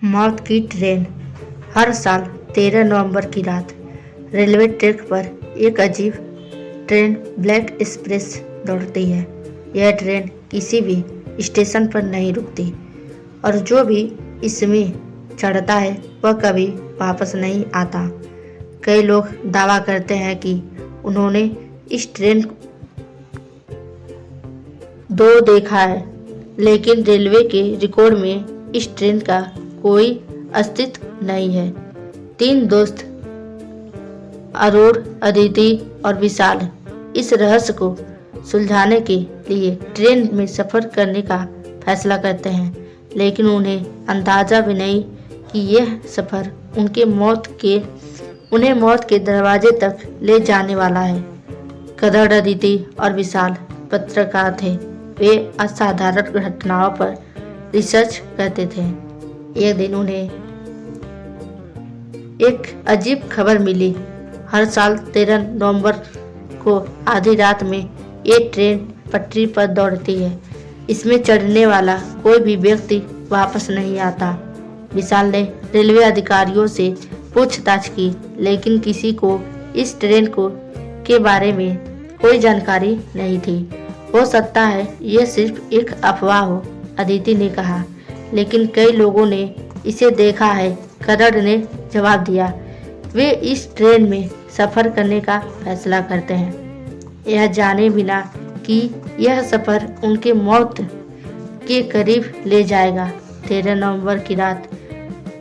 मौत की ट्रेन। हर साल 13 नवंबर की रात रेलवे ट्रैक पर एक अजीब ट्रेन ब्लैक एक्सप्रेस दौड़ती है। यह ट्रेन किसी भी स्टेशन पर नहीं रुकती और जो भी इसमें चढ़ता है वह कभी वापस नहीं आता। कई लोग दावा करते हैं कि उन्होंने इस ट्रेन दो देखा है, लेकिन रेलवे के रिकॉर्ड में इस ट्रेन का कोई अस्तित्व नहीं है। 3 दोस्त अरुण, अदिति और विशाल इस रहस्य को सुलझाने के लिए ट्रेन में सफर करने का फैसला करते हैं, लेकिन उन्हें अंदाजा भी नहीं कि यह सफर उन्हें मौत के दरवाजे तक ले जाने वाला है। कदर, अदिति और विशाल पत्रकार थे। वे असाधारण घटनाओं पर रिसर्च करते थे। एक दिन उन्हें एक अजीब खबर मिली। हर साल 13 नवंबर को आधी रात में ये ट्रेन पटरी पर दौड़ती है। इसमें चढ़ने वाला कोई भी व्यक्ति वापस नहीं आता। विशाल ने रेलवे अधिकारियों से पूछताछ की, लेकिन किसी को इस ट्रेन के बारे में कोई जानकारी नहीं थी। हो सकता है यह सिर्फ एक अफवाह हो, अदिति ने कहा, लेकिन कई लोगों ने इसे देखा है, करण ने जवाब दिया। वे इस ट्रेन में सफ़र करने का फैसला करते हैं, यह जाने बिना कि यह सफ़र उनके मौत के करीब ले जाएगा। 13 नवंबर की रात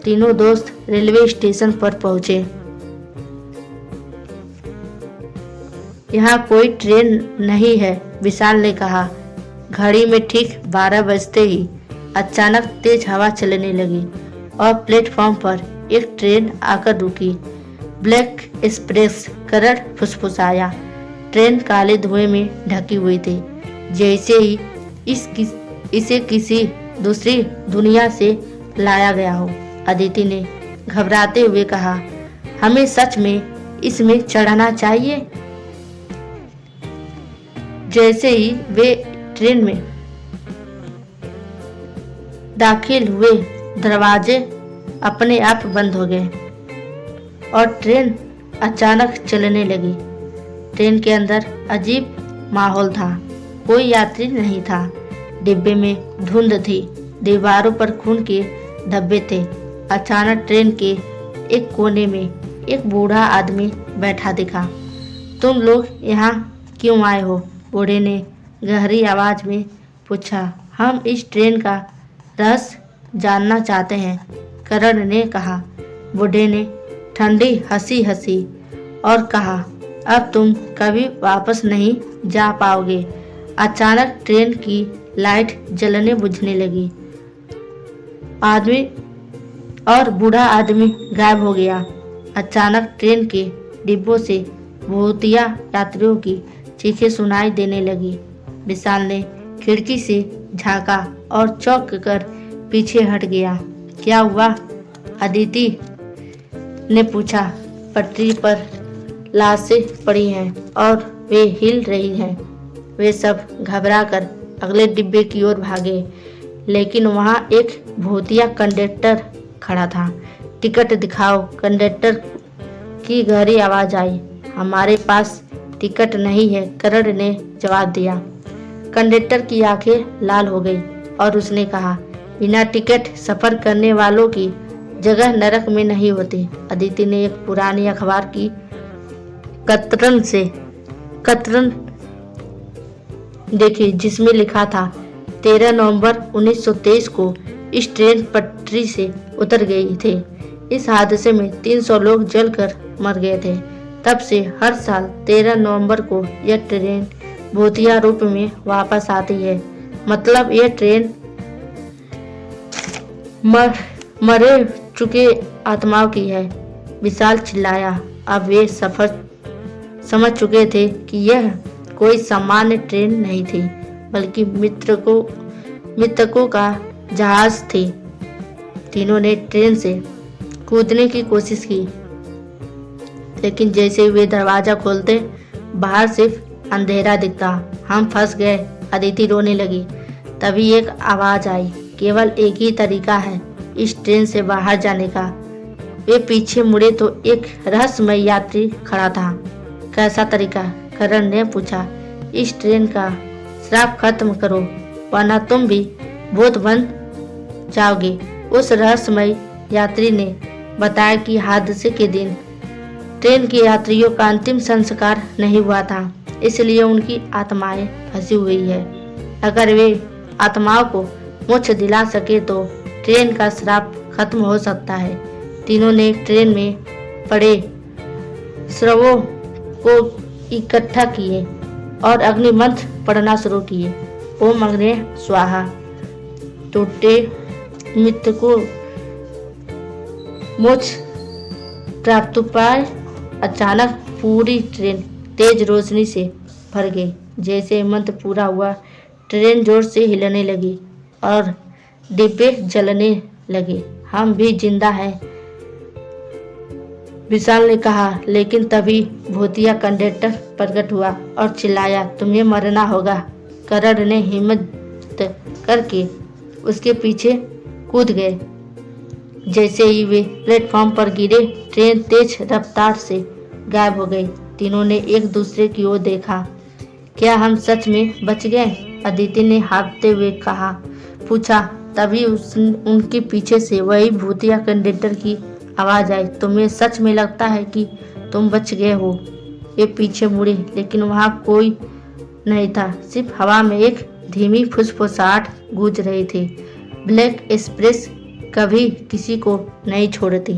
तीनों दोस्त रेलवे स्टेशन पर पहुंचे। यहाँ कोई ट्रेन नहीं है, विशाल ने कहा। घड़ी में ठीक 12 बजते ही अचानक तेज हवा चलने लगी और प्लेटफॉर्म पर एक ट्रेन आकर रुकी। ब्लैक एक्सप्रेस, करण फुसफुसाया। ट्रेन काले धुएं में ढकी हुई थी, जैसे ही इसे किसी दूसरी दुनिया से लाया गया हो। अदिति ने घबराते हुए कहा, हमें सच में इसमें चढ़ना चाहिए। जैसे ही वे ट्रेन में दाखिल हुए, दरवाजे अपने आप बंद हो गए और ट्रेन अचानक चलने लगी। ट्रेन के अंदर अजीब माहौल था। कोई यात्री नहीं था। डिब्बे में धुंध थी, दीवारों पर खून के धब्बे थे। अचानक ट्रेन के एक कोने में एक बूढ़ा आदमी बैठा दिखा। तुम लोग यहाँ क्यों आए हो? बूढ़े ने गहरी आवाज में पूछा। हम इस ट्रेन का रहस्य जानना चाहते हैं, करण ने कहा। बूढ़े ने ठंडी हंसी हंसी और कहा, अब तुम कभी वापस नहीं जा पाओगे। अचानक ट्रेन की लाइट जलने बुझने लगी। आदमी और बूढ़ा आदमी गायब हो गया। अचानक ट्रेन के डिब्बों से भूतिया यात्रियों की चीखें सुनाई देने लगी। विशाल ने खिड़की से झांका और चौंक कर पीछे हट गया। क्या हुआ? अदिति ने पूछा। पटरी पर लाशें पड़ी हैं और वे हिल रही हैं। वे सब घबराकर अगले डिब्बे की ओर भागे, लेकिन वहां एक भूतिया कंडक्टर खड़ा था। टिकट दिखाओ, कंडक्टर की गहरी आवाज आई। हमारे पास टिकट नहीं है, करण ने जवाब दिया। कंडक्टर की आंखें लाल हो गई और उसने कहा, बिना टिकट सफर करने वालों की जगह नरक में नहीं होती। अदिति ने एक पुरानी अखबार की कतरन देखी, जिसमें लिखा था 13 नवंबर 1923 को इस ट्रेन पटरी से उतर गई थे। इस हादसे में 300 लोग जलकर मर गए थे। तब से हर साल 13 नवंबर को यह ट्रेन भूतिया रूप में वापस आती है। मतलब यह ट्रेन मरे चुके आत्माओं की है, विशाल चिल्लाया। अब वे समझ चुके थे कि यह कोई सामान्य ट्रेन नहीं थी, बल्कि मृतकों का जहाज थी। तीनों ने ट्रेन से कूदने की कोशिश की, लेकिन जैसे वे दरवाजा खोलते, बाहर सिर्फ अंधेरा दिखता। हम फंस गए, अदिति रोने लगी। तभी एक आवाज आई, केवल एक ही तरीका है, इस ट्रेन से बाहर जाने का। वे पीछे मुड़े तो एक रहस्यमय यात्री खड़ा था। कैसा तरीका? करण ने पूछा। इस ट्रेन का श्राप खत्म करो वरना तुम भी भूत बन जाओगे। उस रहस्यमय यात्री ने बताया कि हादसे के दिन ट्रेन के यात्रियों का अंतिम संस्कार नहीं हुआ था, इसलिए उनकी आत्माएं फंसी हुई है। अगर वे आत्माओं को मोक्ष दिला सके तो ट्रेन का श्राप खत्म हो सकता है। तीनों ने ट्रेन में पड़े शवों को इकट्ठा किए और अग्निमंत्र पढ़ना शुरू किए। ओम अग्ने स्वाहा। टूटे मित्र को मोक्ष प्राप्त पाए। अचानक पूरी ट्रेन तेज रोशनी से भर गई। जैसे मंत्र पूरा हुआ, ट्रेन जोर से हिलने लगी और डिब्बे जलने लगे। हम भी जिंदा हैं, विशाल ने कहा। लेकिन तभी भूतिया कंडक्टर प्रकट हुआ और चिल्लाया, तुम्हें मरना होगा। करण ने हिम्मत करके उसके पीछे कूद गए। जैसे ही वे प्लेटफॉर्म पर गिरे, ट्रेन तेज रफ्तार से गायब हो गई। तीनों ने एक दूसरे की ओर देखा। क्या हम सच में बच गए? अदिति ने हाँफते हुए पूछा। तभी उनके पीछे से वही भूतिया कंडक्टर की आवाज आई, तुम्हें सच में लगता है कि तुम बच गए हो? वे पीछे मुड़े, लेकिन वहां कोई नहीं था। सिर्फ हवा में एक धीमी फुसफुसाहट गूंज रही थी। ब्लैक एक्सप्रेस कभी किसी को नहीं छोड़ती।